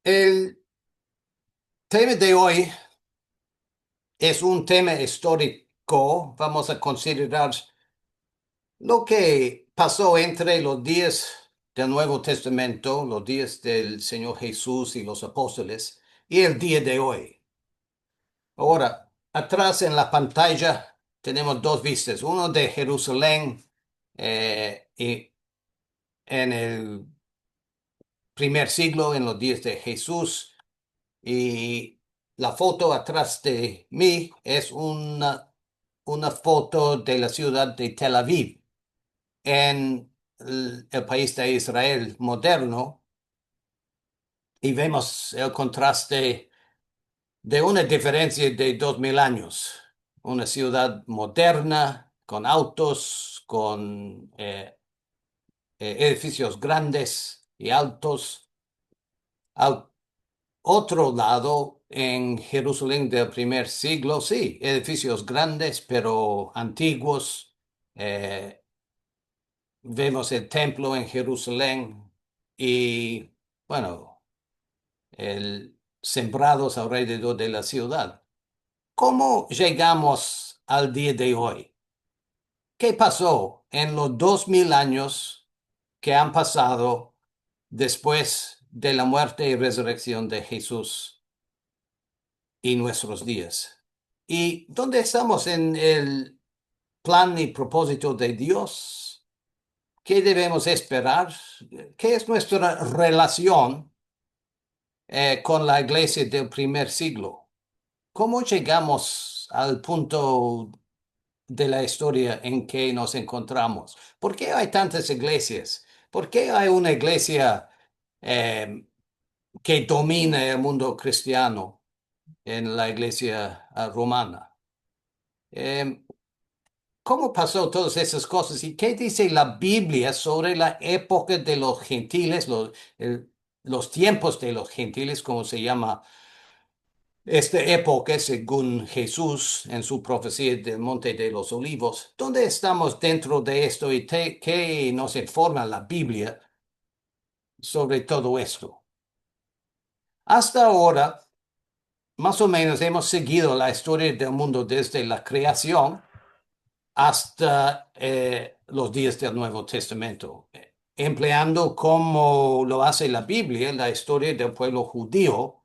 El tema de hoy es un tema histórico. Vamos a considerar lo que pasó entre los días del Nuevo Testamento, los días del Señor Jesús y los apóstoles, y el día de hoy. Ahora, atrás en la pantalla tenemos dos vistas, uno de Jerusalén y en el primer siglo, en los días de Jesús. Y la foto atrás de mí es una foto de la ciudad de Tel Aviv en el país de Israel moderno y vemos el contraste de una diferencia de 2000 años. Una ciudad moderna, con autos, con edificios grandes y altos. Al otro lado, en Jerusalén del primer siglo, sí, edificios grandes pero antiguos. Eh, Vemos el templo en Jerusalén y, bueno, sembrados alrededor de la ciudad. ¿Cómo llegamos al día de hoy? ¿Qué pasó en los 2000 años que han pasado después de la muerte y resurrección de Jesús y nuestros días? ¿Y dónde estamos en el plan y propósito de Dios? ¿Qué debemos esperar? ¿Qué es nuestra relación con la iglesia del primer siglo? ¿Cómo llegamos al punto de la historia en que nos encontramos? ¿Por qué hay tantas iglesias? ¿Por qué hay una iglesia eh, que domina el mundo cristiano en la iglesia romana? Eh, ¿Cómo pasó todas esas cosas? ¿Y qué dice la Biblia sobre la época de los gentiles, los tiempos de los gentiles, como se llama esta época según Jesús en su profecía del Monte de los Olivos? ¿Dónde estamos dentro de esto y qué nos informa la Biblia sobre todo esto? Hasta ahora, más o menos hemos seguido la historia del mundo desde la creación hasta los días del Nuevo Testamento, empleando como lo hace la Biblia, la historia del pueblo judío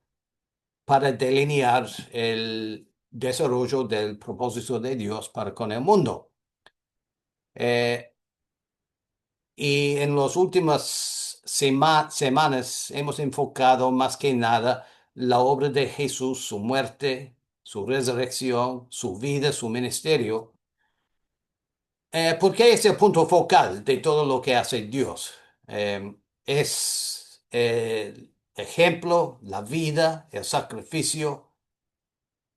para delinear el desarrollo del propósito de Dios para con el mundo. Eh, y en las últimas semanas hemos enfocado más que nada la obra de Jesús, su muerte, su resurrección, su vida, su ministerio. Porque es el punto focal de todo lo que hace Dios. Es el ejemplo, la vida, el sacrificio,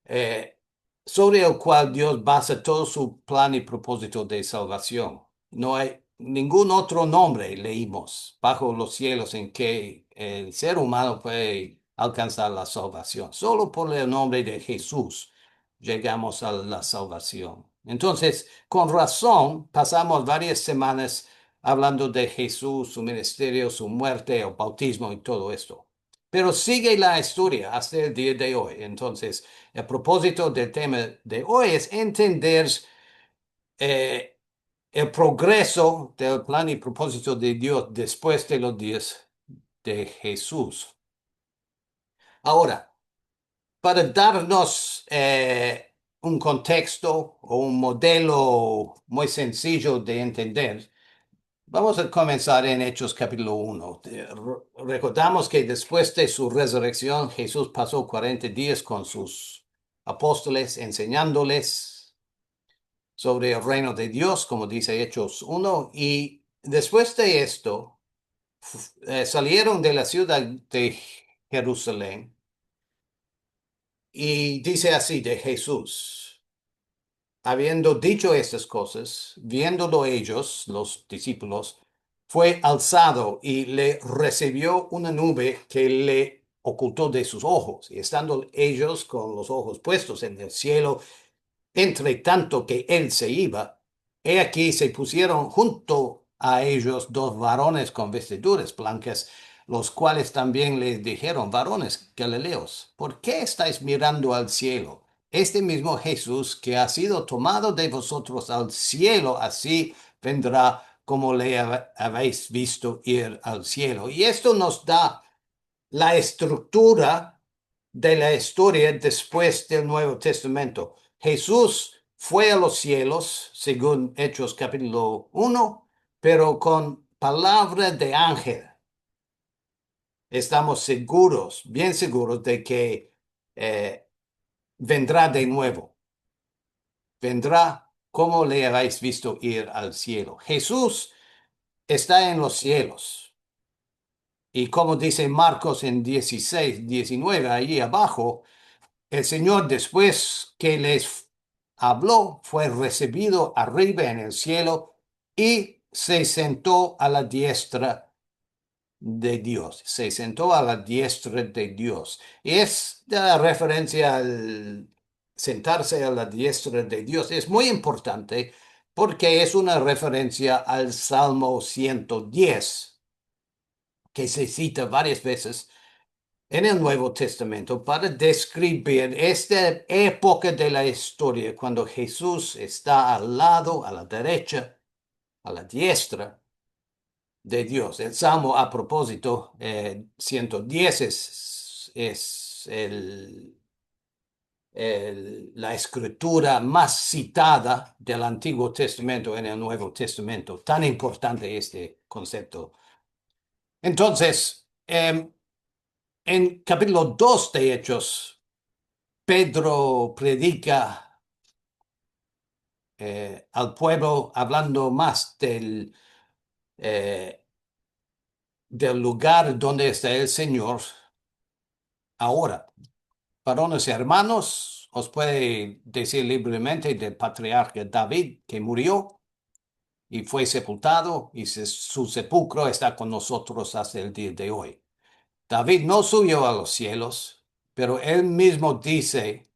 eh, sobre el cual Dios basa todo su plan y propósito de salvación. No hay ningún otro nombre, leímos, bajo los cielos en que el ser humano puede alcanzar la salvación. Solo por el nombre de Jesús llegamos a la salvación. Entonces, con razón, pasamos varias semanas hablando de Jesús, su ministerio, su muerte, el bautismo y todo esto. Pero sigue la historia hasta el día de hoy. Entonces, el propósito del tema de hoy es entender eh, el progreso del plan y propósito de Dios después de los días de Jesús. Ahora, para darnos un contexto o un modelo muy sencillo de entender, vamos a comenzar en Hechos capítulo 1. Recordamos que después de su resurrección, Jesús pasó 40 días con sus apóstoles enseñándoles sobre el reino de Dios, como dice Hechos 1, y después de esto salieron de la ciudad de Jerusalén y dice así de Jesús. Habiendo dicho estas cosas, viéndolo ellos, los discípulos, fue alzado y le recibió una nube que le ocultó de sus ojos. Y estando ellos con los ojos puestos en el cielo, entre tanto que él se iba, he aquí se pusieron junto a ellos dos varones con vestiduras blancas, los cuales también les dijeron, varones Galileos, ¿por qué estáis mirando al cielo? Este mismo Jesús que ha sido tomado de vosotros al cielo, así vendrá como le habéis visto ir al cielo. Y esto nos da la estructura de la historia después del Nuevo Testamento. Jesús fue a los cielos, según Hechos capítulo 1, pero con palabra de ángel. Estamos seguros, bien seguros de que eh, vendrá de nuevo. Vendrá como le habéis visto ir al cielo. Jesús está en los cielos. Y como dice Marcos en 16, 19, ahí abajo, el Señor, después que les habló, fue recibido arriba en el cielo y se sentó a la diestra de Dios. Se sentó a la diestra de Dios. Y esta referencia al sentarse a la diestra de Dios es muy importante porque es una referencia al Salmo 110, que se cita varias veces en el Nuevo Testamento para describir esta época de la historia cuando Jesús está al lado, a la derecha, a la diestra de Dios. El Salmo, a propósito, 110 es la escritura más citada del Antiguo Testamento en el Nuevo Testamento. Tan importante este concepto. Entonces, en capítulo 2 de Hechos, Pedro predica al pueblo hablando más del lugar donde está el Señor ahora. Varones y hermanos, os puede decir libremente del patriarca David que murió y fue sepultado y su sepulcro está con nosotros hasta el día de hoy. David no subió a los cielos, pero él mismo dice: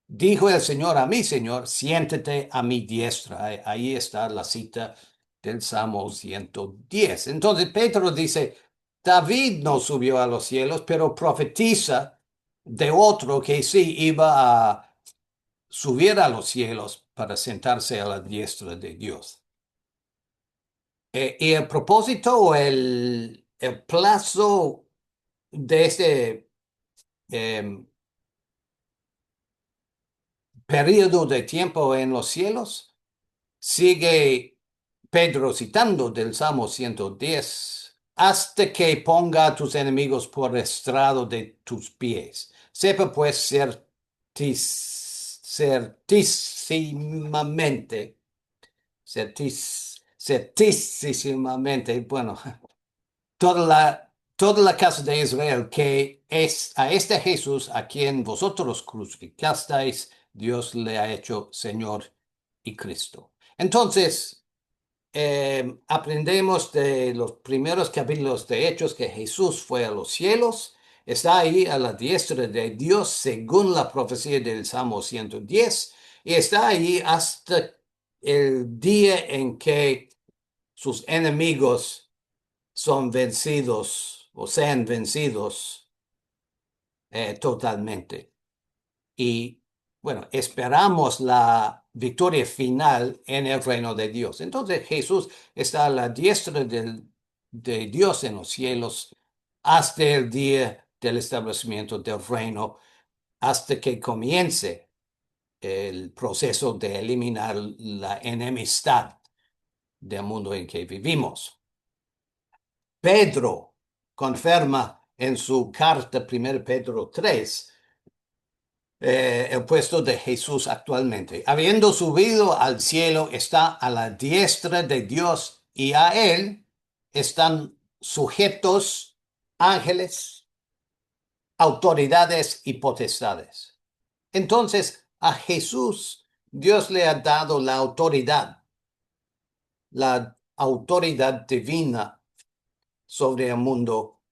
dijo el Señor a mi Señor, siéntate a mi diestra. Ahí está la cita del Salmo 110. Entonces Pedro dice, David no subió a los cielos, pero profetiza de otro que sí iba a subir a los cielos para sentarse a la diestra de Dios. Y el propósito o el plazo de este eh, periodo de tiempo en los cielos sigue Pedro citando del Salmo 110, hasta que ponga a tus enemigos por estrado de tus pies. Sepa pues certísimamente, bueno, toda la casa de Israel, que es a este Jesús a quien vosotros crucificasteis, Dios le ha hecho Señor y Cristo. Entonces, aprendemos de los primeros capítulos de Hechos que Jesús fue a los cielos, está ahí a la diestra de Dios según la profecía del Salmo 110 y está ahí hasta el día en que sus enemigos son vencidos o sean vencidos totalmente. Y bueno, esperamos la victoria final en el reino de Dios. Entonces Jesús está a la diestra de Dios en los cielos hasta el día del establecimiento del reino, hasta que comience el proceso de eliminar la enemistad del mundo en que vivimos. Pedro confirma en su carta 1 Pedro 3 el puesto de Jesús actualmente. Habiendo subido al cielo, está a la diestra de Dios y a él están sujetos ángeles, autoridades y potestades. Entonces, a Jesús Dios le ha dado la autoridad divina sobre el mundo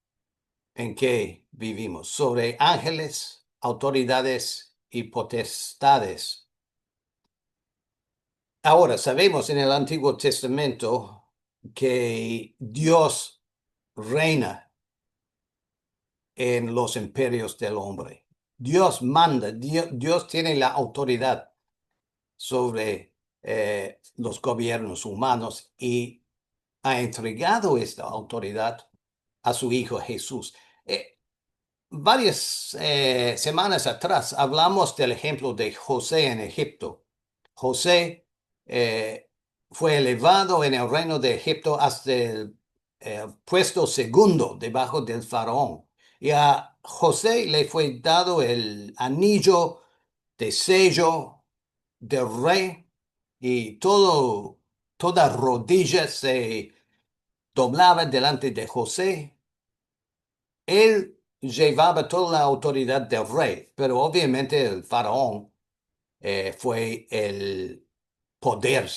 en que vivimos, sobre ángeles, autoridades y potestades. Ahora, sabemos en el Antiguo Testamento que Dios reina en los imperios del hombre. Dios manda, Dios tiene la autoridad sobre los gobiernos humanos y ha entregado esta autoridad a su Hijo Jesús. Varias semanas atrás hablamos del ejemplo de José en Egipto. José eh, fue elevado en el reino de Egipto hasta el puesto segundo debajo del faraón. Y a José le fue dado el anillo de sello del rey y toda rodilla se doblaba delante de José. Él llevaba toda la autoridad del rey, pero obviamente el faraón fue el poder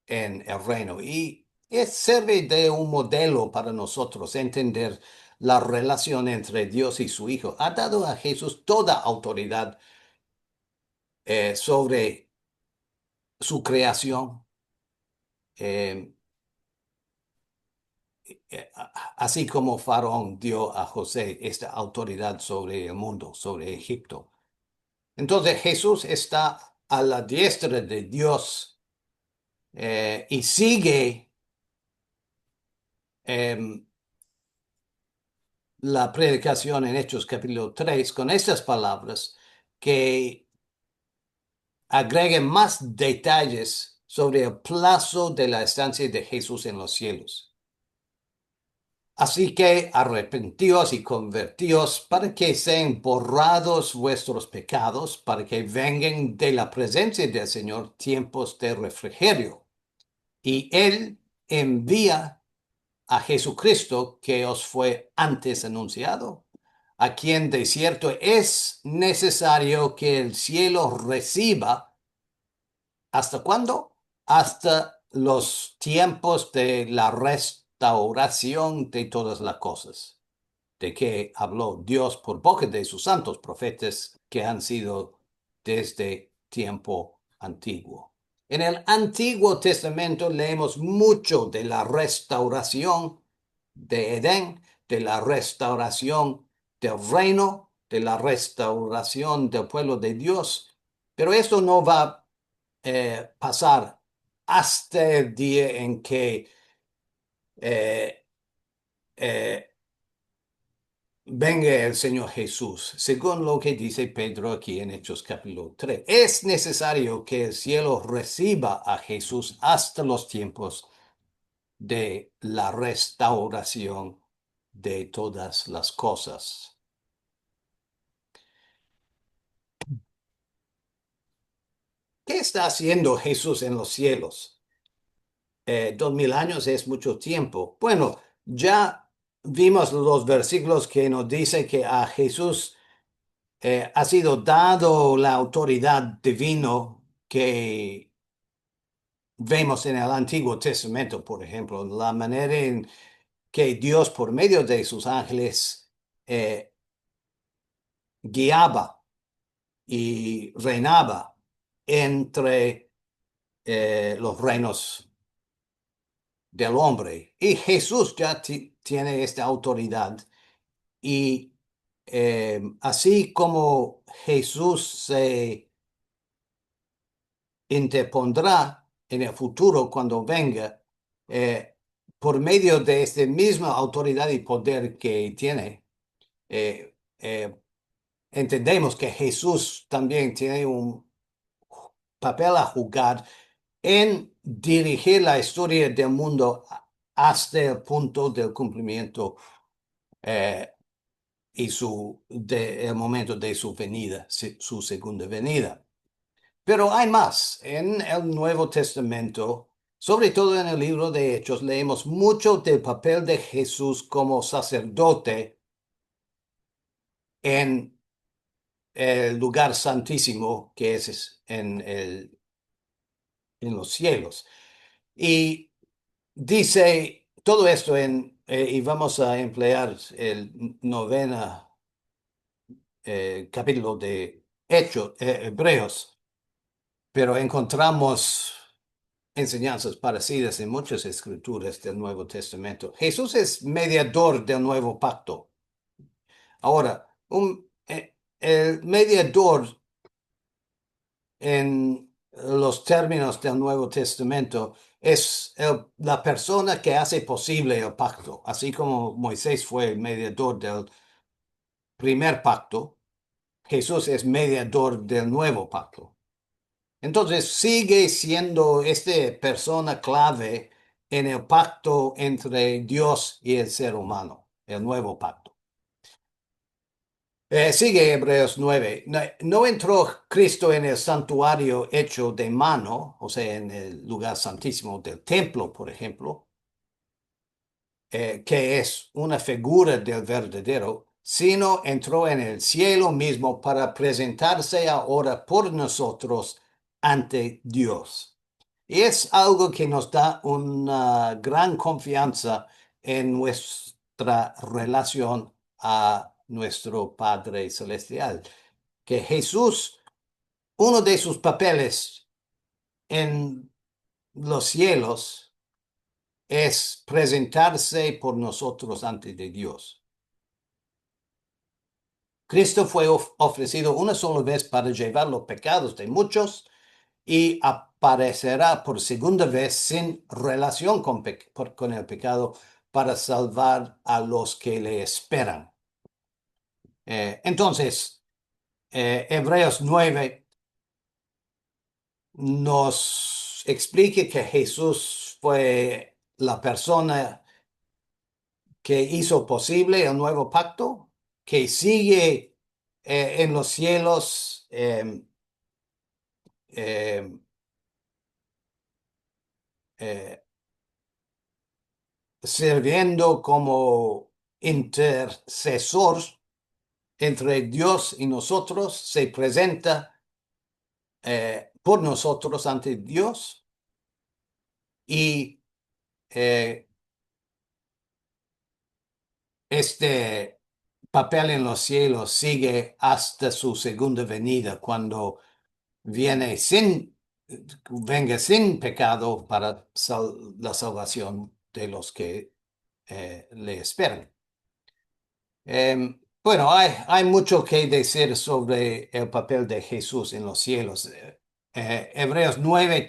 en el reino y sirve de un modelo para nosotros entender la relación entre Dios y su Hijo. Ha dado a Jesús toda autoridad sobre su creación, eh, así como Faraón dio a José esta autoridad sobre el mundo, sobre Egipto. Entonces Jesús está a la diestra de Dios y sigue em, la predicación en Hechos capítulo 3 con estas palabras que agreguen más detalles sobre el plazo de la estancia de Jesús en los cielos. Así que arrepentíos y convertíos para que sean borrados vuestros pecados, para que vengan de la presencia del Señor tiempos de refrigerio. Y Él envía a Jesucristo que os fue antes anunciado, a quien de cierto es necesario que el cielo reciba. ¿Hasta cuándo? Hasta los tiempos de la restauración de todas las cosas, de que habló Dios por boca de sus santos profetas que han sido desde tiempo antiguo. En el Antiguo Testamento leemos mucho de la restauración de Edén, de la restauración del reino, de la restauración del pueblo de Dios, pero esto no va a pasar hasta el día en que eh, eh, venga el Señor Jesús, según lo que dice Pedro aquí en Hechos capítulo 3. Es necesario que el cielo reciba a Jesús hasta los tiempos de la restauración de todas las cosas. ¿Qué está haciendo Jesús en los cielos? 2000 años es mucho tiempo. Bueno, ya vimos los versículos que nos dice que a Jesús ha sido dado la autoridad divino que vemos en el Antiguo Testamento, por ejemplo, la manera en que Dios por medio de sus ángeles guiaba y reinaba entre los reinos del hombre. Y Jesús ya tiene esta autoridad y así como Jesús se interpondrá en el futuro cuando venga, eh, por medio de esta misma autoridad y poder que tiene, eh, eh, entendemos que Jesús también tiene un papel a jugar en dirigir la historia del mundo hasta el punto del cumplimiento eh, y el momento de su venida, su segunda venida. Pero hay más. En el Nuevo Testamento, sobre todo en el libro de Hechos, leemos mucho del papel de Jesús como sacerdote en el lugar santísimo que es en los cielos. Y dice todo esto y vamos a emplear el novena capítulo de Hechos, Hebreos, pero encontramos enseñanzas parecidas en muchas escrituras del Nuevo Testamento. Jesús es mediador del nuevo pacto. Ahora, el mediador en los términos del Nuevo Testamento es la persona que hace posible el pacto, así como Moisés fue el mediador del primer pacto. Jesús es mediador del nuevo pacto. Entonces sigue siendo esta persona clave en el pacto entre Dios y el ser humano, el nuevo pacto. Sigue Hebreos 9. No, no entró Cristo en el santuario hecho de mano, o sea, en el lugar santísimo del templo, por ejemplo, que es una figura del verdadero, sino entró en el cielo mismo para presentarse ahora por nosotros ante Dios. Y es algo que nos da una gran confianza en nuestra relación a nuestro Padre Celestial, que Jesús, uno de sus papeles en los cielos, es presentarse por nosotros ante de Dios. Cristo fue ofrecido una sola vez para llevar los pecados de muchos y aparecerá por segunda vez sin relación con el pecado para salvar a los que le esperan. Entonces, Hebreos 9 nos explica que Jesús fue la persona que hizo posible el nuevo pacto, que sigue en los cielos eh, eh, sirviendo como intercesor entre Dios y nosotros, se presenta por nosotros ante Dios y eh, este papel en los cielos sigue hasta su segunda venida, cuando viene venga sin pecado para la salvación de los que le esperan. Bueno, hay mucho que decir sobre el papel de Jesús en los cielos. Hebreos 9,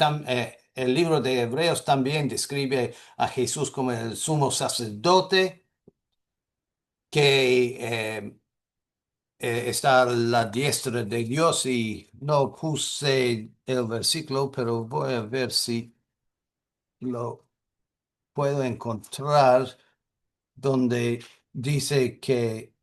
el libro de Hebreos también describe a Jesús como el sumo sacerdote que está a la diestra de Dios, y no puse el versículo, pero voy a ver si lo puedo encontrar, donde dice que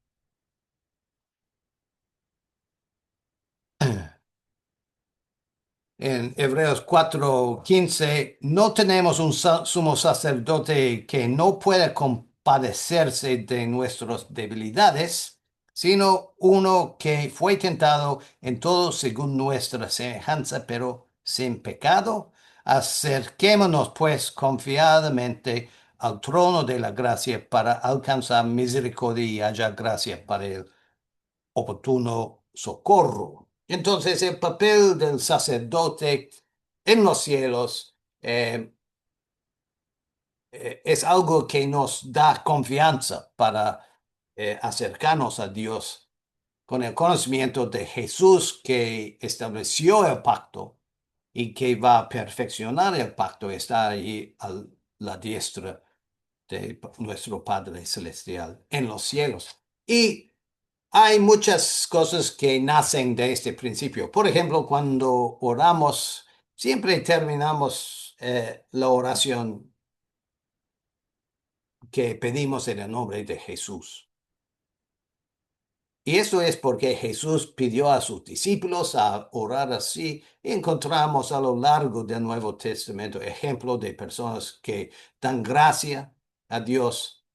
en Hebreos 4:15, no tenemos un sumo sacerdote que no pueda compadecerse de nuestras debilidades, sino uno que fue tentado en todo según nuestra semejanza, pero sin pecado. Acerquémonos pues confiadamente al trono de la gracia para alcanzar misericordia y hallar gracia para el oportuno socorro. Entonces, el papel del sacerdote en los cielos es algo que nos da confianza para acercarnos a Dios con el conocimiento de Jesús, que estableció el pacto y que va a perfeccionar el pacto, está ahí a la diestra de nuestro Padre Celestial en los cielos. Y hay muchas cosas que nacen de este principio. Por ejemplo, cuando oramos, siempre terminamos la oración que pedimos en el nombre de Jesús. Y eso es porque Jesús pidió a sus discípulos a orar así. Y encontramos a lo largo del Nuevo Testamento ejemplos de personas que dan gracia a Dios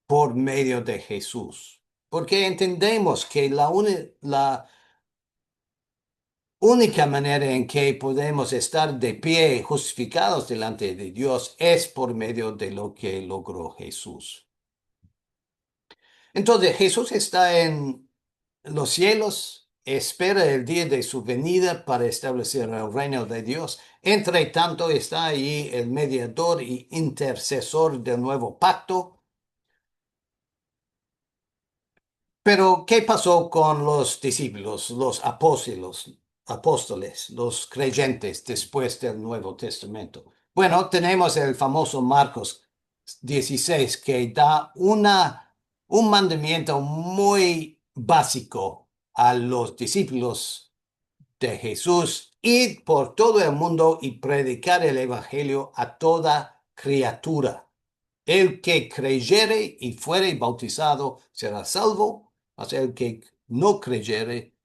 por medio de Jesús. Porque entendemos que la única manera en que podemos estar de pie, justificados delante de Dios, es por medio de lo que logró Jesús. Entonces, Jesús está en los cielos espera el día de su venida para establecer el reino de Dios. Entre tanto está allí el mediador y intercesor del nuevo pacto. Pero, ¿qué pasó con los discípulos, los apóstoles, los creyentes después del Nuevo Testamento? Bueno, tenemos el famoso Marcos 16 que da un mandamiento muy básico a los discípulos de Jesús: ir por todo el mundo y predicar el Evangelio a toda criatura. El que creyere y fuere bautizado será salvo, mas el que no creyere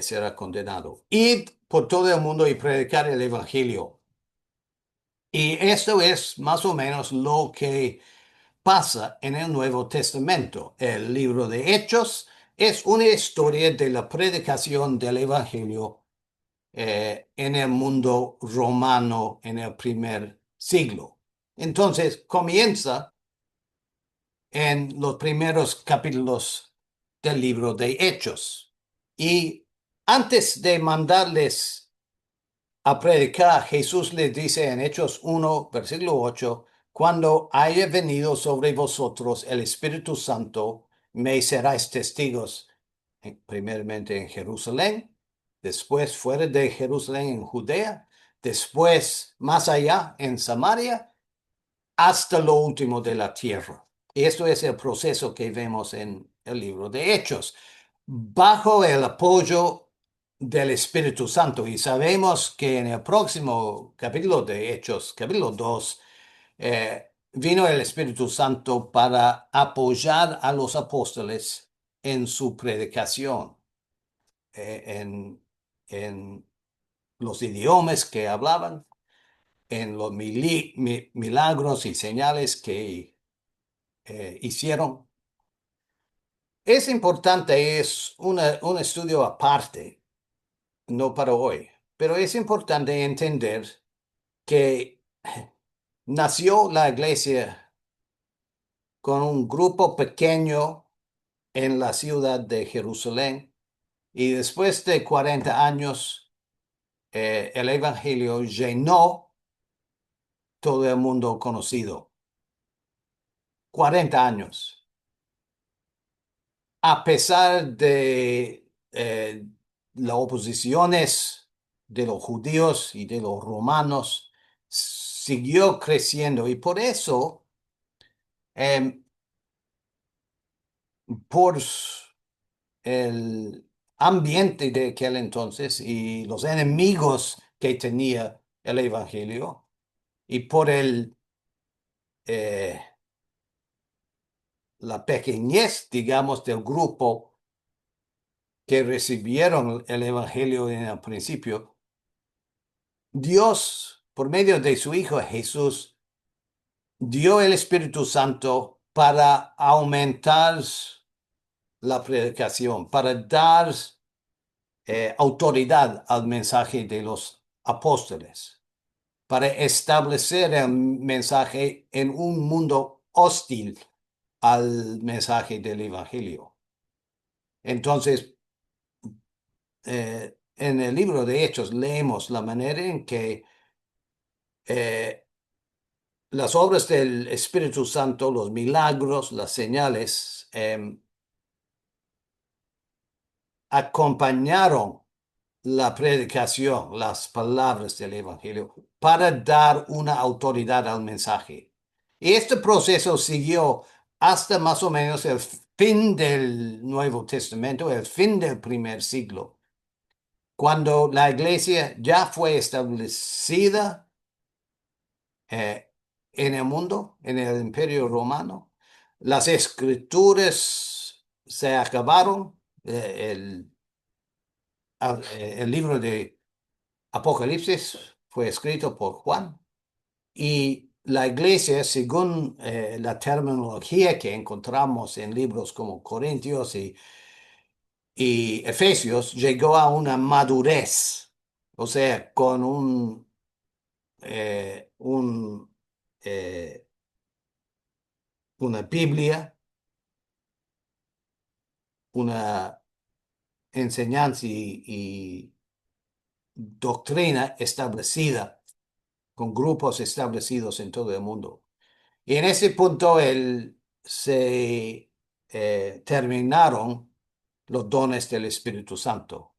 será condenado. Id por todo el mundo y predicar el Evangelio. Y esto es más o menos lo que pasa en el Nuevo Testamento. El libro de Hechos es una historia de la predicación del Evangelio en el mundo romano en el primer siglo. Entonces comienza en los primeros capítulos del libro de Hechos. Y antes de mandarles a predicar, Jesús les dice en Hechos 1, versículo 8: cuando haya venido sobre vosotros el Espíritu Santo, me seráis testigos, primeramente en Jerusalén, después fuera de Jerusalén en Judea, después más allá en Samaria, hasta lo último de la tierra. Y esto es el proceso que vemos en el libro de Hechos, bajo el apoyo del Espíritu Santo. Y sabemos que en el próximo capítulo de Hechos, capítulo 2, vino el Espíritu Santo para apoyar a los apóstoles en su predicación, en los idiomas que hablaban, en los milagros y señales que hicieron. Es importante, es un estudio aparte, no para hoy, pero es importante entender que nació la iglesia con un grupo pequeño en la ciudad de Jerusalén, y después de 40 años el evangelio llenó todo el mundo conocido. 40 años. A pesar de las oposiciones de los judíos y de los romanos, siguió creciendo, y por eso, em, por el ambiente de aquel entonces y los enemigos que tenía el evangelio, y por eh, la pequeñez, digamos, del grupo que recibieron el evangelio en el principio, Dios, por medio de su Hijo Jesús, dio el Espíritu Santo para aumentar la predicación, para dar autoridad al mensaje de los apóstoles, para establecer el mensaje en un mundo hostil al mensaje del Evangelio. Entonces, en el libro de Hechos leemos la manera en que eh, las obras del Espíritu Santo, los milagros, las señales, acompañaron la predicación, las palabras del Evangelio, para dar una autoridad al mensaje. Y este proceso siguió hasta más o menos el fin del Nuevo Testamento, el fin del primer siglo, cuando la iglesia ya fue establecida en el mundo, en el Imperio Romano. Las escrituras se acabaron. El libro de Apocalipsis fue escrito por Juan, y la iglesia, según la terminología que encontramos en libros como Corintios y Efesios, llegó a una madurez, o sea, con eh, un, eh, una Biblia, una enseñanza y doctrina establecida, con grupos establecidos en todo el mundo. Y en ese punto se terminaron los dones del Espíritu Santo.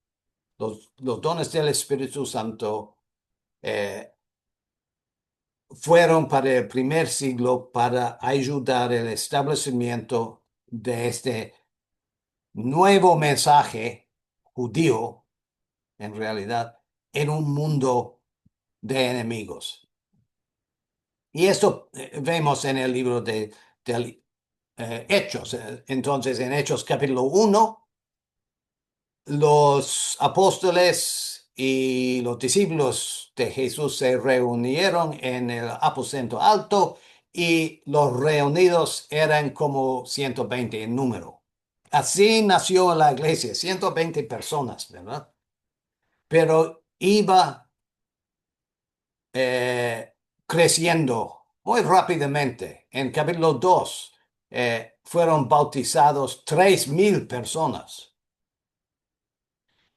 Los dones del Espíritu Santo eh, fueron para el primer siglo para ayudar el establecimiento de este nuevo mensaje judío, en realidad, en un mundo de enemigos. Y esto vemos en el libro de Hechos. Entonces, en Hechos capítulo 1, los apóstoles y los discípulos de Jesús se reunieron en el aposento alto y los reunidos eran como 120 en número. Así nació la iglesia, 120 personas, ¿verdad? Pero iba eh, creciendo muy rápidamente. En capítulo 2 fueron bautizados 3,000 personas.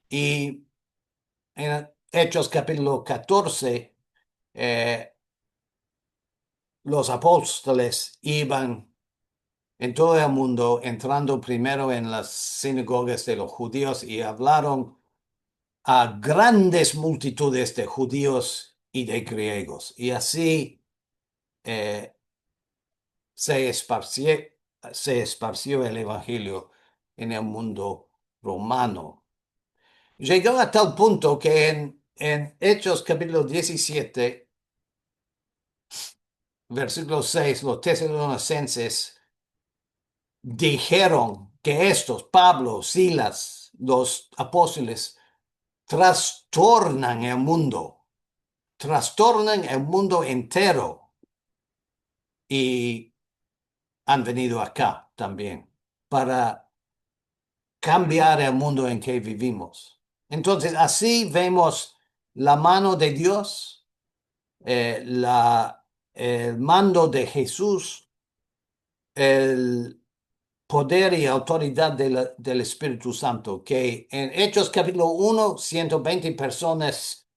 Y en Hechos capítulo 14, eh, los apóstoles iban en todo el mundo, entrando primero en las sinagogas de los judíos y hablaron a grandes multitudes de judíos y de griegos. Y así eh, se esparció, se esparció el evangelio en el mundo romano. Llegó a tal punto que en Hechos capítulo 17, versículo 6, los tesalonicenses dijeron que estos, Pablo, Silas, los apóstoles, trastornan el mundo entero y han venido acá también para cambiar el mundo en que vivimos. Entonces, así vemos la mano de Dios, el mando de Jesús, el poder y autoridad del Espíritu Santo, que en Hechos capítulo 1, 120 personas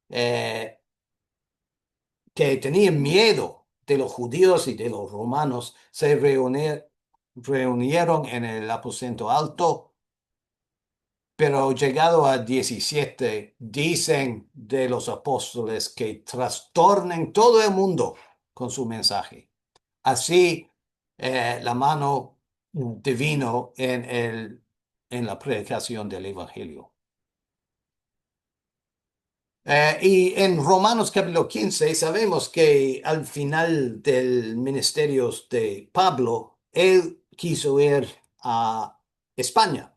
eh, que tenían miedo de los judíos y de los romanos se reunieron en el aposento alto, pero llegado a 17 dicen de los apóstoles que trastornen todo el mundo con su mensaje. Así, la mano divino en la predicación del Evangelio. Y en Romanos capítulo 15 sabemos que al final del ministerio de Pablo, él quiso ir a España.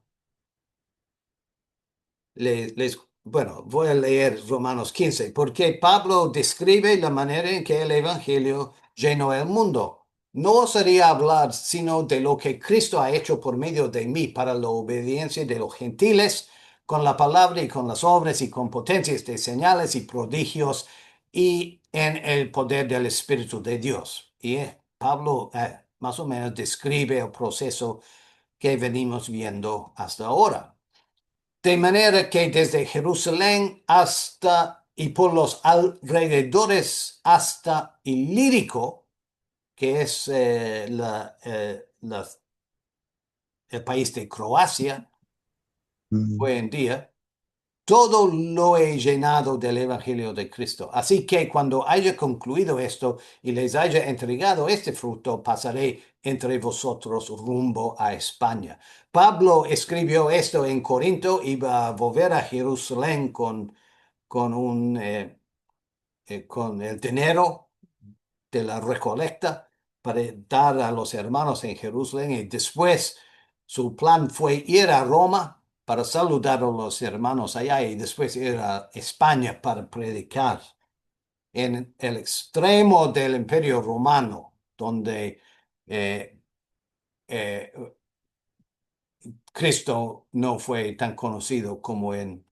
Bueno, voy a leer Romanos 15, porque Pablo describe la manera en que el Evangelio llenó el mundo. No osaría hablar sino de lo que Cristo ha hecho por medio de mí para la obediencia de los gentiles, con la palabra y con las obras y con potencias de señales y prodigios y en el poder del Espíritu de Dios. Y Pablo más o menos describe el proceso que venimos viendo hasta ahora. De manera que desde Jerusalén hasta y por los alrededores hasta Ilírico, que es el país de Croacia Mm. hoy en día, todo lo he llenado del Evangelio de Cristo. Así que cuando haya concluido esto y les haya entregado este fruto, pasaré entre vosotros rumbo a España. Pablo escribió esto en Corinto, iba a volver a Jerusalén con el dinero de la recolecta para dar a los hermanos en Jerusalén y después su plan fue ir a Roma para saludar a los hermanos allá y después ir a España para predicar en el extremo del Imperio Romano, donde eh, eh, Cristo no fue tan conocido como en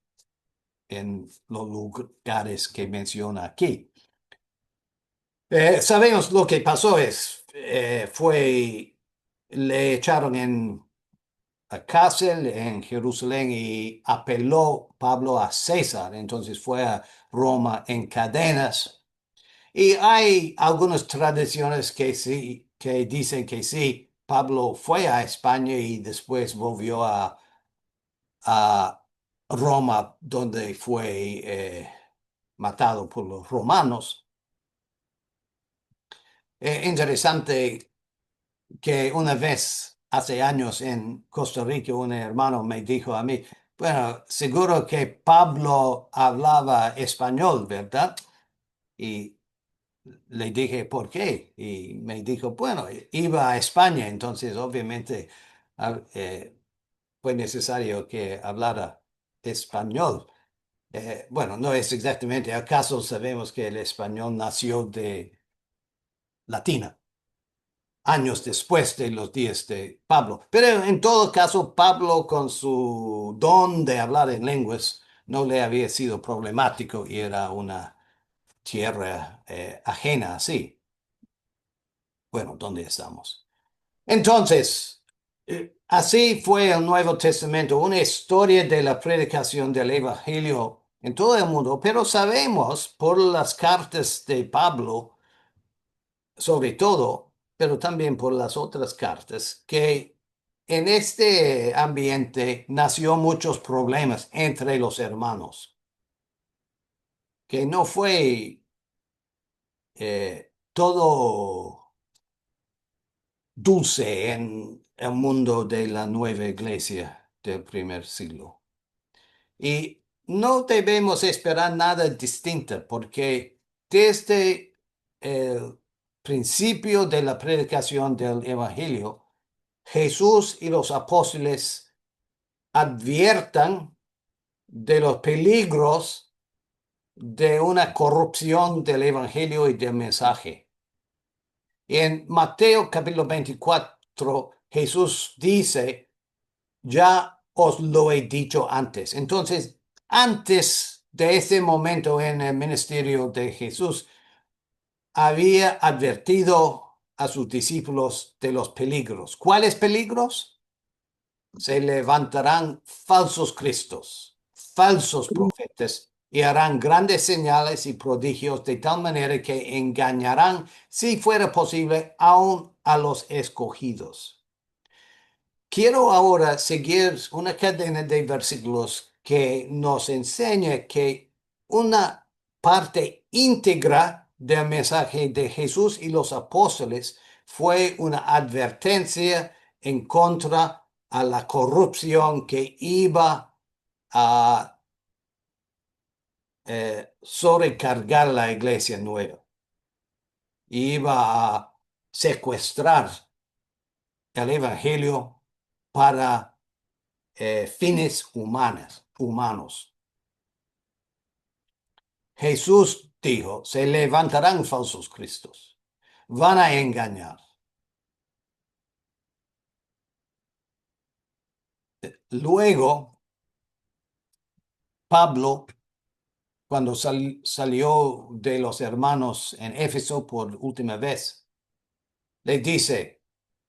los lugares que menciona aquí. Sabemos lo que pasó le echaron cárcel en Jerusalén y apeló Pablo a César. Entonces fue a Roma en cadenas. Y hay algunas tradiciones que sí, que dicen que sí, Pablo fue a España y después volvió a Roma, donde fue matado por los romanos. Interesante que una vez, hace años en Costa Rica, un hermano me dijo a mí, bueno, seguro que Pablo hablaba español, ¿verdad? Y le dije, ¿por qué? Y me dijo, bueno, iba a España, entonces obviamente fue necesario que hablara español. Bueno, no es exactamente, acaso sabemos que el español nació de latina, años después de los días de Pablo. Pero en todo caso, Pablo con su don de hablar en lenguas no le había sido problemático y era una tierra ajena así. Bueno, ¿dónde estamos? Entonces, así fue el Nuevo Testamento, una historia de la predicación del Evangelio en todo el mundo, pero sabemos por las cartas de Pablo, sobre todo, pero también por las otras cartas, que en este ambiente nació muchos problemas entre los hermanos, que no fue todo dulce en el mundo de la nueva iglesia del primer siglo. Y no debemos esperar nada distinto porque desde el principio de la predicación del Evangelio, Jesús y los apóstoles adviertan de los peligros de una corrupción del Evangelio y del mensaje. Y en Mateo capítulo 24, Jesús dice, ya os lo he dicho antes. Entonces, antes de ese momento en el ministerio de Jesús, había advertido a sus discípulos de los peligros. ¿Cuáles peligros? Se levantarán falsos cristos, falsos profetas, y harán grandes señales y prodigios de tal manera que engañarán, si fuera posible, aún a los escogidos. Quiero ahora seguir una cadena de versículos que nos enseña que una parte íntegra del mensaje de Jesús y los apóstoles fue una advertencia en contra a la corrupción que iba a sobrecargar la iglesia nueva, iba a secuestrar el evangelio para fines humanos. Jesús dijo, se levantarán falsos cristos, van a engañar. Luego, Pablo, cuando salió de los hermanos en Éfeso por última vez, le dice,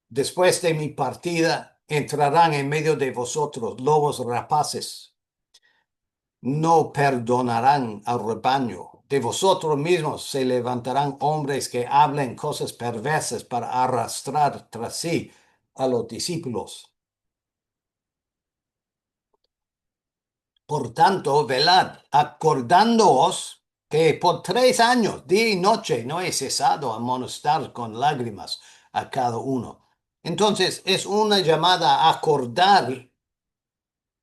después de mi partida, entrarán en medio de vosotros lobos rapaces, no perdonarán al rebaño. De vosotros mismos se levantarán hombres que hablen cosas perversas para arrastrar tras sí a los discípulos. Por tanto, velad, acordándoos que por 3 años, día y noche, no he cesado a amonestar con lágrimas a cada uno. Entonces, es una llamada a acordar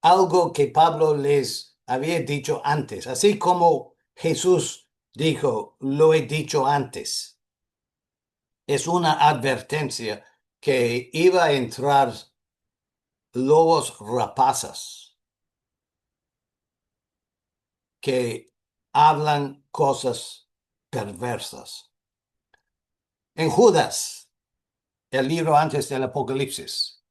algo que Pablo les había dicho antes, así como Jesús dijo, lo he dicho antes. Es una advertencia que iba a entrar lobos rapaces que hablan cosas perversas. En Judas, el libro antes del Apocalipsis,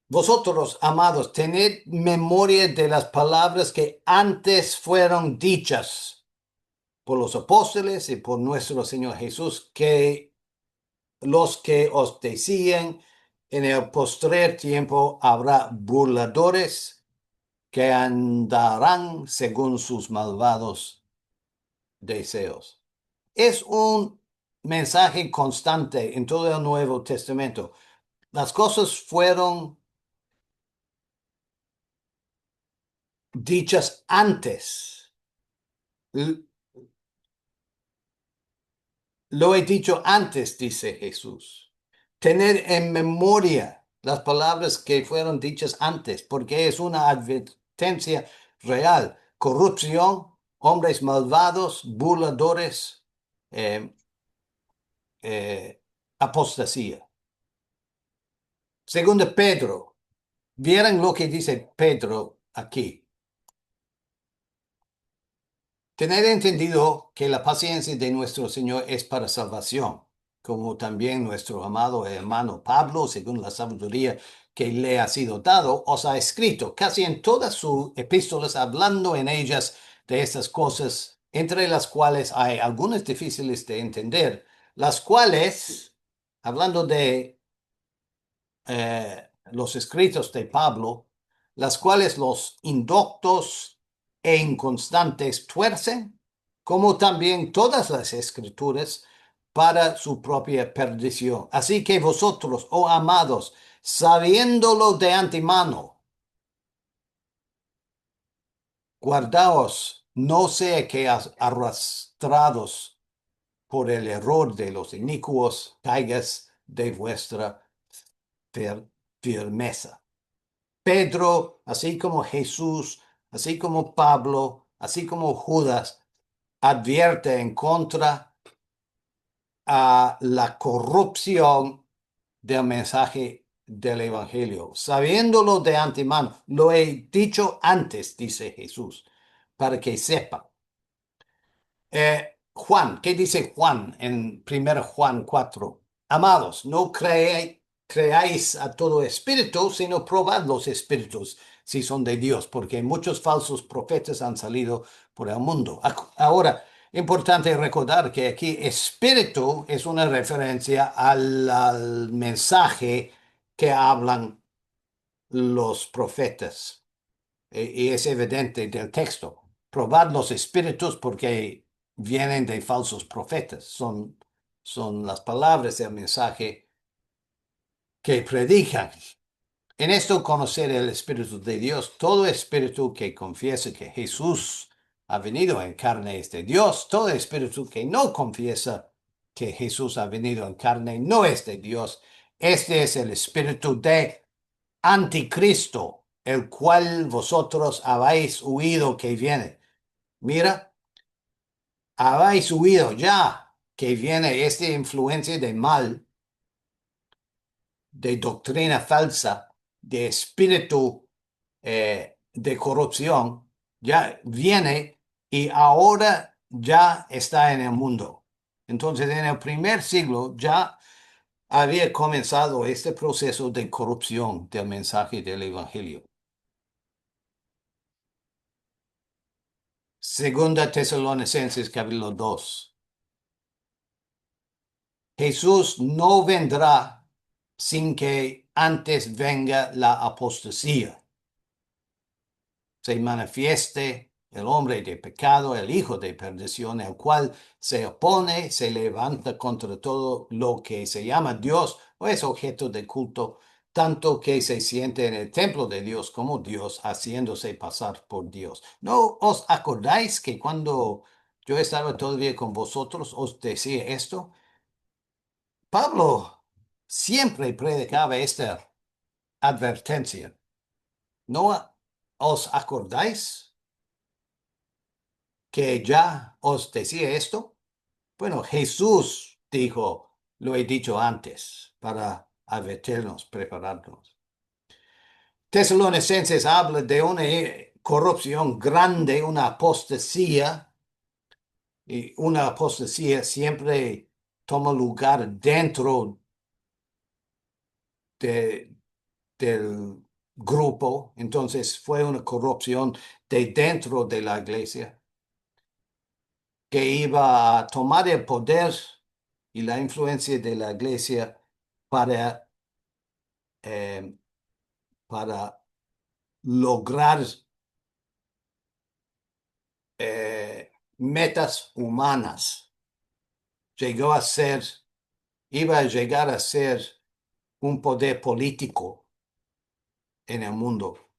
vosotros, amados, tened memoria de las palabras que antes fueron dichas por los apóstoles y por nuestro Señor Jesús, que los que os decían En el postrer tiempo habrá burladores que andarán según sus malvados deseos. Es un mensaje constante en todo el Nuevo Testamento. Las cosas fueron dichas antes. Lo he dicho antes, dice Jesús. Tener en memoria las palabras que fueron dichas antes, porque es una advertencia real. Corrupción, hombres malvados, burladores, eh, apostasía. Segundo Pedro. Vieran lo que dice Pedro aquí. Tener entendido que la paciencia de nuestro Señor es para salvación, como también nuestro amado hermano Pablo, según la sabiduría que le ha sido dado, os ha escrito casi en todas sus epístolas, hablando en ellas de estas cosas, entre las cuales hay algunas difíciles de entender, las cuales, hablando de los escritos de Pablo, las cuales los indoctos e inconstantes tuercen, como también todas las escrituras, para su propia perdición. Así que vosotros, oh amados, sabiéndolo de antemano, guardaos, no sea que arrastrados por el error de los inicuos, caigas de vuestra firmeza. Pedro, así como Jesús, así como Pablo, así como Judas, advierte en contra a la corrupción del mensaje del Evangelio. Sabiéndolo de antemano, lo he dicho antes, dice Jesús, para que sepa. Juan, ¿qué dice Juan en 1 Juan 4? Amados, no creáis a todo espíritu, sino probad los espíritus si son de Dios, porque muchos falsos profetas han salido por el mundo. Ahora, importante recordar que aquí espíritu es una referencia al mensaje que hablan los profetas. Y es evidente del texto. Probad los espíritus porque vienen de falsos profetas. Son las palabras del mensaje que predican. En esto conocer el Espíritu de Dios, todo espíritu que confiese que Jesús ha venido en carne es de Dios, todo espíritu que no confiesa que Jesús ha venido en carne no es de Dios. Este es el espíritu de anticristo, el cual vosotros habéis huido que viene. Mira, habéis huido ya que viene esta influencia de mal, de doctrina falsa, de espíritu de corrupción, ya viene y ahora ya está en el mundo. Entonces, en el primer siglo ya había comenzado este proceso de corrupción del mensaje del Evangelio. Segunda Tesalonicenses capítulo 2. Jesús no vendrá sin que antes venga la apostasía. Se manifieste el hombre de pecado, el hijo de perdición, el cual se opone, se levanta contra todo lo que se llama Dios o es objeto de culto, tanto que se siente en el templo de Dios como Dios, haciéndose pasar por Dios. ¿No os acordáis que cuando yo estaba todavía con vosotros os decía esto? Pablo siempre predicaba esta advertencia. ¿No os acordáis que ya os decía esto? Bueno, Jesús dijo, lo he dicho antes, para advertirnos, prepararnos. Tesalonicenses habla de una corrupción grande, una apostasía, y una apostasía siempre toma lugar dentro de, del grupo, entonces fue una corrupción de dentro de la iglesia que iba a tomar el poder y la influencia de la iglesia para para lograr metas humanas. Iba a llegar a ser un poder político en el mundo.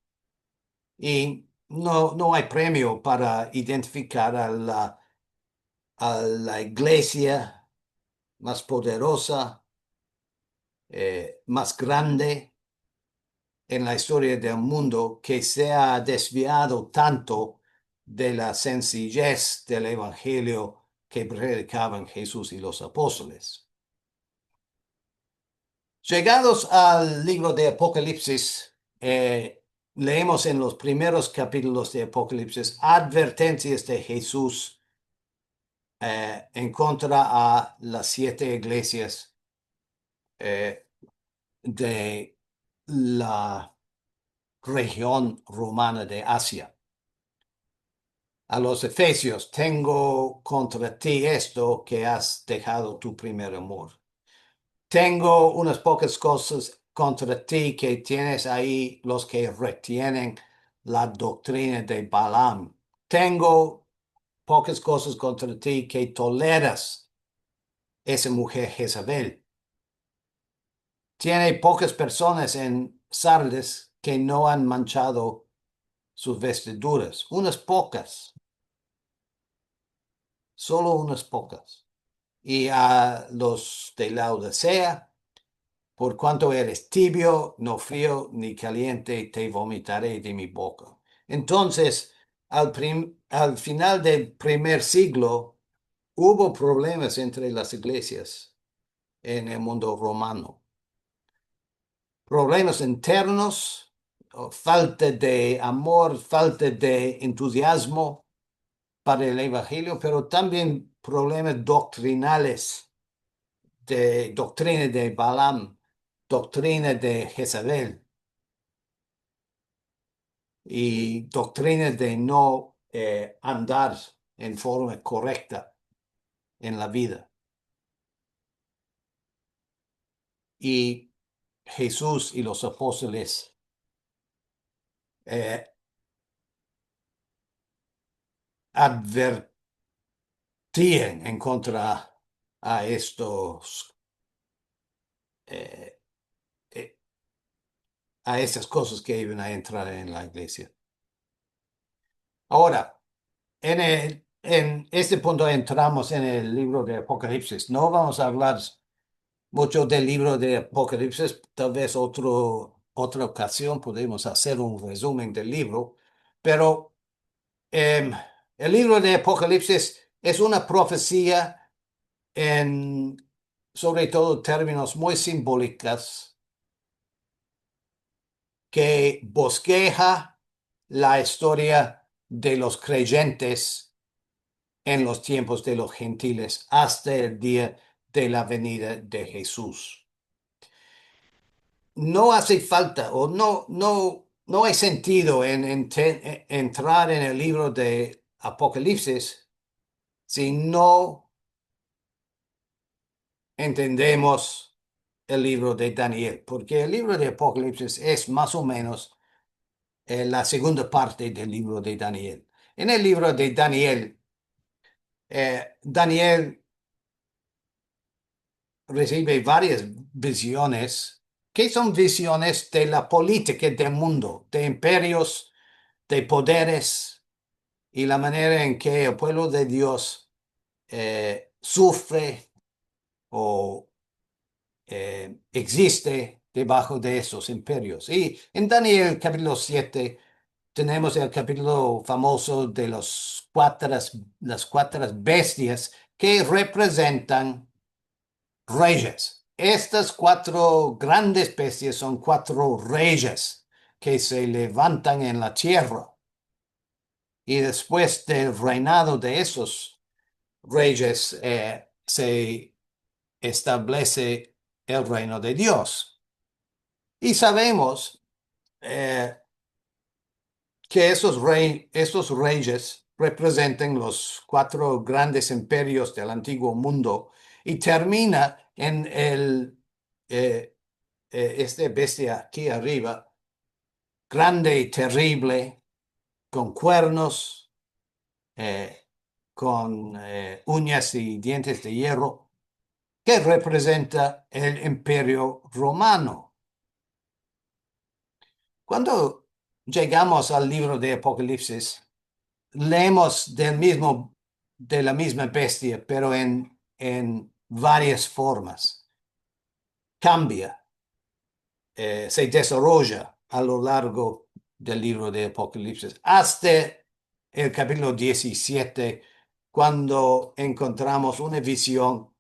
Y no hay premio para identificar a la iglesia más poderosa, más grande en la historia del mundo, que se ha desviado tanto de la sencillez del evangelio que predicaban Jesús y los apóstoles. Llegados al libro de Apocalipsis, leemos en los primeros capítulos de Apocalipsis advertencias de Jesús en contra a las 7 iglesias de la región romana de Asia. A los efesios: tengo contra ti esto, que has dejado tu primer amor. Tengo unas pocas cosas contra ti, que tienes ahí los que retienen la doctrina de Balaam. Tengo pocas cosas contra ti, que toleras esa mujer Jezabel. Tiene pocas personas en Sardes que no han manchado sus vestiduras. Unas pocas. Solo unas pocas. Y a los de Laodicea: por cuanto eres tibio, no frío ni caliente, te vomitaré de mi boca. Entonces, al final del primer siglo, hubo problemas entre las iglesias en el mundo romano. Problemas internos, falta de amor, falta de entusiasmo para el evangelio, pero también problemas doctrinales, de doctrina de Balaam, doctrina de Jezabel y doctrina de no andar en forma correcta en la vida. Y Jesús y los apóstoles advertían en contra a eh, eh, a estas cosas que iban a entrar en la iglesia. Ahora, en este punto entramos en el libro de Apocalipsis. No vamos a hablar mucho del libro de Apocalipsis. Tal vez otra ocasión podemos hacer un resumen del libro. Pero el libro de Apocalipsis es una profecía en, sobre todo, términos muy simbólicos, que bosqueja la historia de los creyentes en los tiempos de los gentiles hasta el día de la venida de Jesús. No hace falta, o no hay sentido en entrar en el libro de Apocalipsis si no entendemos el libro de Daniel, porque el libro de Apocalipsis es más o menos la segunda parte del libro de Daniel. En el libro de Daniel, Daniel recibe varias visiones, que son visiones de la política del mundo, de imperios, de poderes, y la manera en que el pueblo de Dios sufre o existe debajo de esos imperios. Y en Daniel capítulo 7 tenemos el capítulo famoso de las cuatro bestias que representan reyes. Estas 4 grandes bestias son 4 reyes que se levantan en la tierra. Y después del reinado de esos reyes se establece el reino de Dios. Y sabemos que estos reyes representan los 4 grandes imperios del antiguo mundo, y termina en el esta bestia aquí arriba, grande y terrible, con cuernos, eh, con uñas y dientes de hierro, que representa el Imperio Romano. Cuando llegamos al libro de Apocalipsis, leemos de la misma bestia, pero en varias formas. Cambia, se desarrolla a lo largo del libro de Apocalipsis, hasta el capítulo 17, cuando encontramos una visión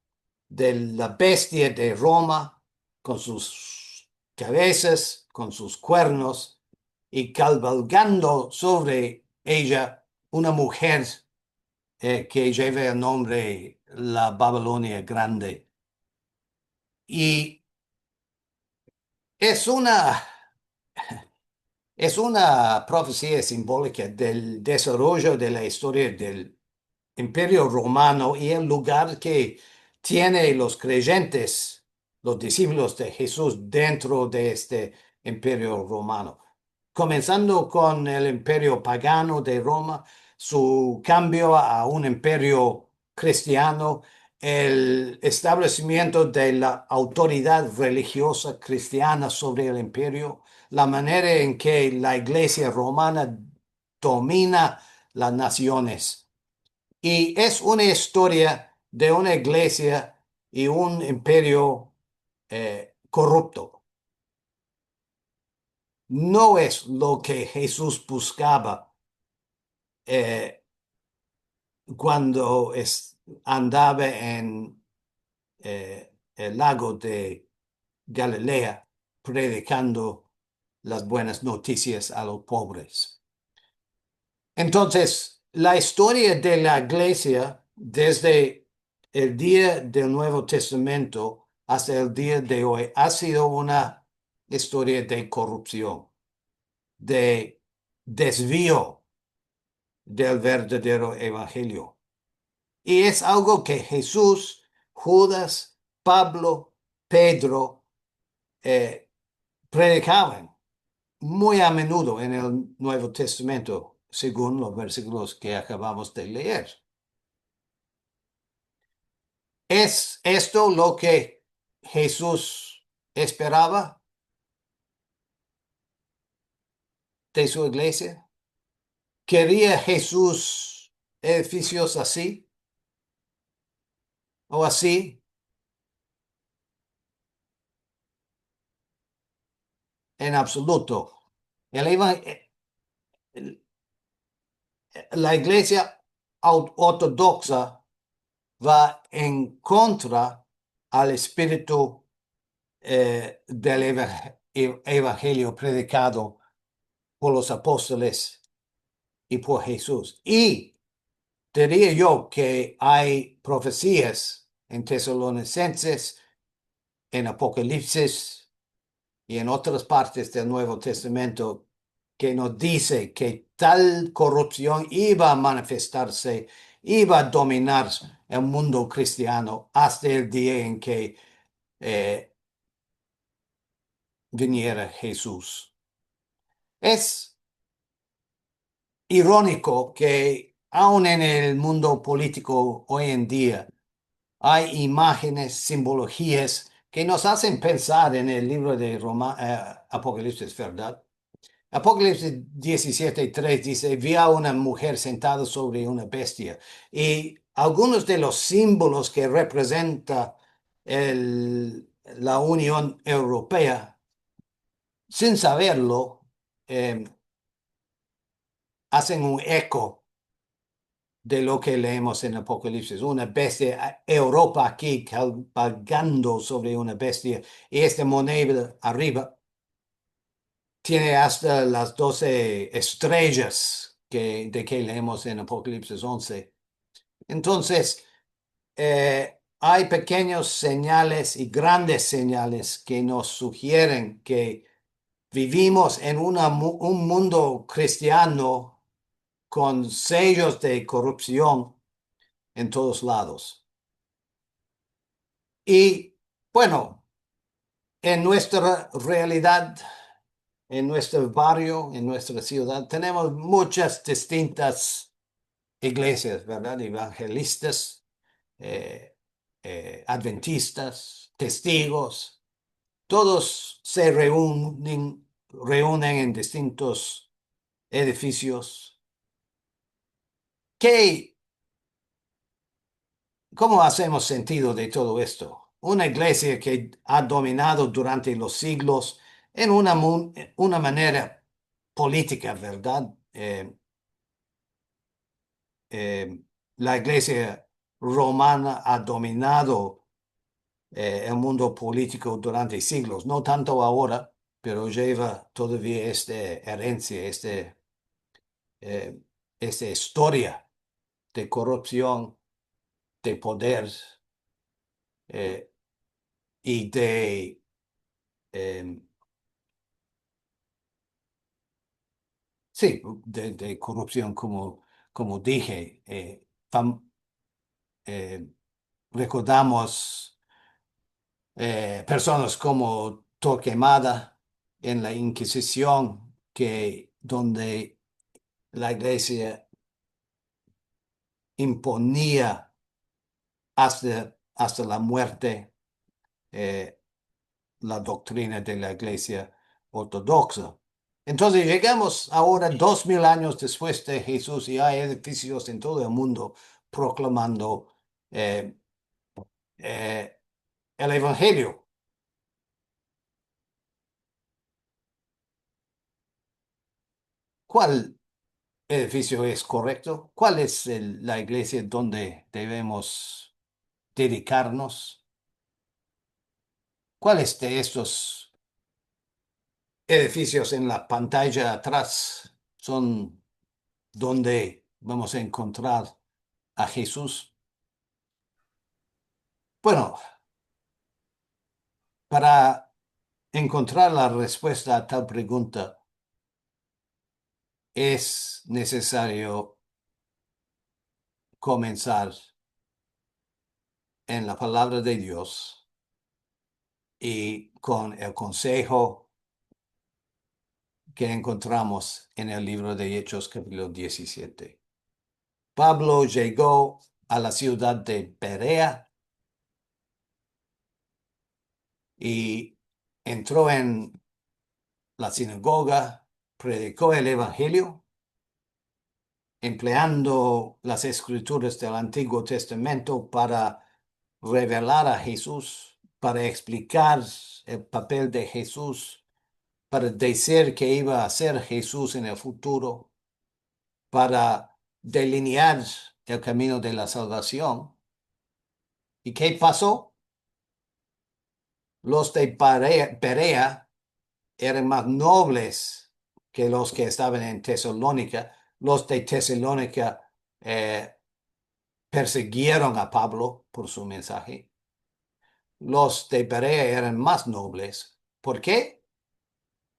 de la bestia de Roma con sus cabezas, con sus cuernos y cabalgando sobre ella una mujer que lleva el nombre la Babilonia Grande. Y es una, es una profecía simbólica del desarrollo de la historia del Imperio Romano y el lugar que tiene los creyentes, los discípulos de Jesús dentro de este Imperio Romano. Comenzando con el Imperio pagano de Roma, su cambio a un imperio cristiano, el establecimiento de la autoridad religiosa cristiana sobre el imperio, la manera en que la iglesia romana domina las naciones. Y es una historia de una iglesia y un imperio corrupto. No es lo que Jesús buscaba eh, cuando andaba en el lago de Galilea predicando las buenas noticias a los pobres. Entonces, la historia de la iglesia desde el día del Nuevo Testamento hasta el día de hoy ha sido una historia de corrupción, de desvío del verdadero evangelio. Y es algo que Jesús, Judas, Pablo, Pedro eh, predicaban muy a menudo en el Nuevo Testamento, según los versículos que acabamos de leer. ¿Es esto lo que Jesús esperaba de su iglesia? ¿Quería Jesús edificios así o así? En absoluto. El eva- la iglesia ortodoxa va en contra al espíritu del evangelio predicado por los apóstoles y por Jesús. Y diría yo que hay profecías en Tesalonicenses, en Apocalipsis y en otras partes del Nuevo Testamento que nos dice que tal corrupción iba a manifestarse, iba a dominar el mundo cristiano hasta el día en que eh, viniera Jesús. Es irónico que aún en el mundo político hoy en día hay imágenes, simbologías que nos hacen pensar en el libro de Apocalipsis, ¿verdad? Apocalipsis 17:3 dice, vi a una mujer sentada sobre una bestia. Y algunos de los símbolos que representa la Unión Europea, sin saberlo, eh, hacen un eco de lo que leemos en Apocalipsis. Una bestia, Europa aquí cabalgando sobre una bestia y esta moneda arriba tiene hasta las 12 estrellas de que leemos en Apocalipsis 11. Entonces, hay pequeños señales y grandes señales que nos sugieren que vivimos en un mundo cristiano con sellos de corrupción en todos lados. Y bueno, En nuestra realidad, en nuestro barrio, en nuestra ciudad, tenemos muchas distintas iglesias, ¿verdad? Evangelistas, eh, adventistas, testigos, todos se reúnen en distintos edificios. ¿Qué, ¿Cómo hacemos sentido de todo esto? Una iglesia que ha dominado durante los siglos en una manera política, ¿verdad? Eh, la iglesia romana ha dominado el mundo político durante siglos, no tanto ahora, pero lleva todavía esta herencia, eh, esta historia de corrupción, de poder eh, y eh, sí, de corrupción, como dije. Eh, recordamos personas como Torquemada en la Inquisición, donde la iglesia imponía hasta la muerte eh, la doctrina de la iglesia ortodoxa. Entonces llegamos ahora 2000 años después de Jesús y hay edificios en todo el mundo proclamando eh, eh, el Evangelio. ¿Cuál edificio es correcto? ¿Cuál es la iglesia donde debemos dedicarnos? ¿Cuáles de estos edificios en la pantalla atrás son donde vamos a encontrar a Jesús? Bueno, para encontrar la respuesta a tal pregunta es necesario comenzar en la palabra de Dios y con el consejo que encontramos en el libro de Hechos capítulo 17. Pablo llegó a la ciudad de Berea y entró en la sinagoga, predicó el Evangelio, empleando las escrituras del Antiguo Testamento para revelar a Jesús, para explicar el papel de Jesús, para decir que iba a ser Jesús en el futuro, para delinear el camino de la salvación. ¿Y qué pasó? Los de Perea eran más nobles que los que estaban en Tesalónica. Los de Tesalónica eh, persiguieron a Pablo por su mensaje. Los de Berea eran más nobles. ¿Por qué?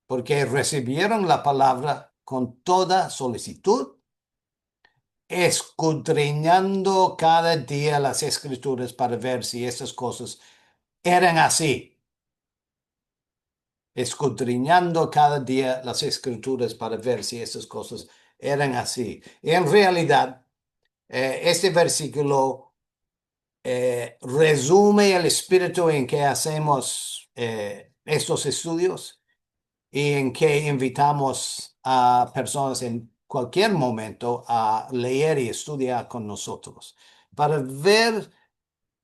Porque recibieron la palabra con toda solicitud, escudriñando cada día las escrituras para ver si estas cosas eran así. Escudriñando cada día las escrituras para ver si estas cosas eran así. Y en realidad, este versículo resume el espíritu en que hacemos estos estudios y en que invitamos a personas en cualquier momento a leer y estudiar con nosotros para ver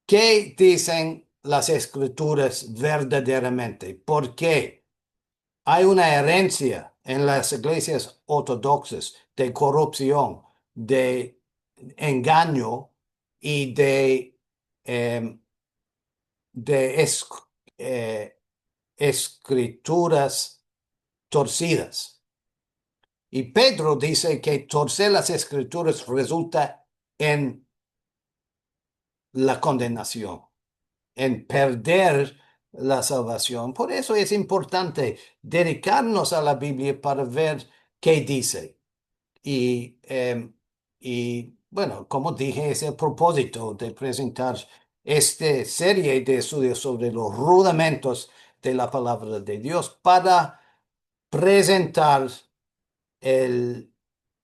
qué dicen las escrituras verdaderamente. ¿Por qué? Hay una herencia en las iglesias ortodoxas de corrupción, de engaño y em, de eh, escrituras torcidas. Y Pedro dice que torcer las escrituras resulta en la condenación, en perder la salvación. Por eso es importante dedicarnos a la Biblia para ver qué dice. Y, bueno, como dije, es el propósito de presentar esta serie de estudios sobre los rudamentos de la palabra de Dios para presentar el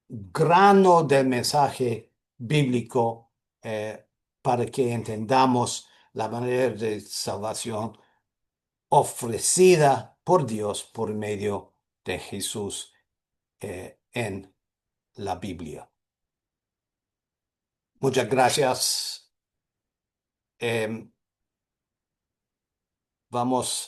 grano del mensaje bíblico para que entendamos la manera de salvación ofrecida por Dios por medio de Jesús en la Biblia. Muchas gracias. Vamos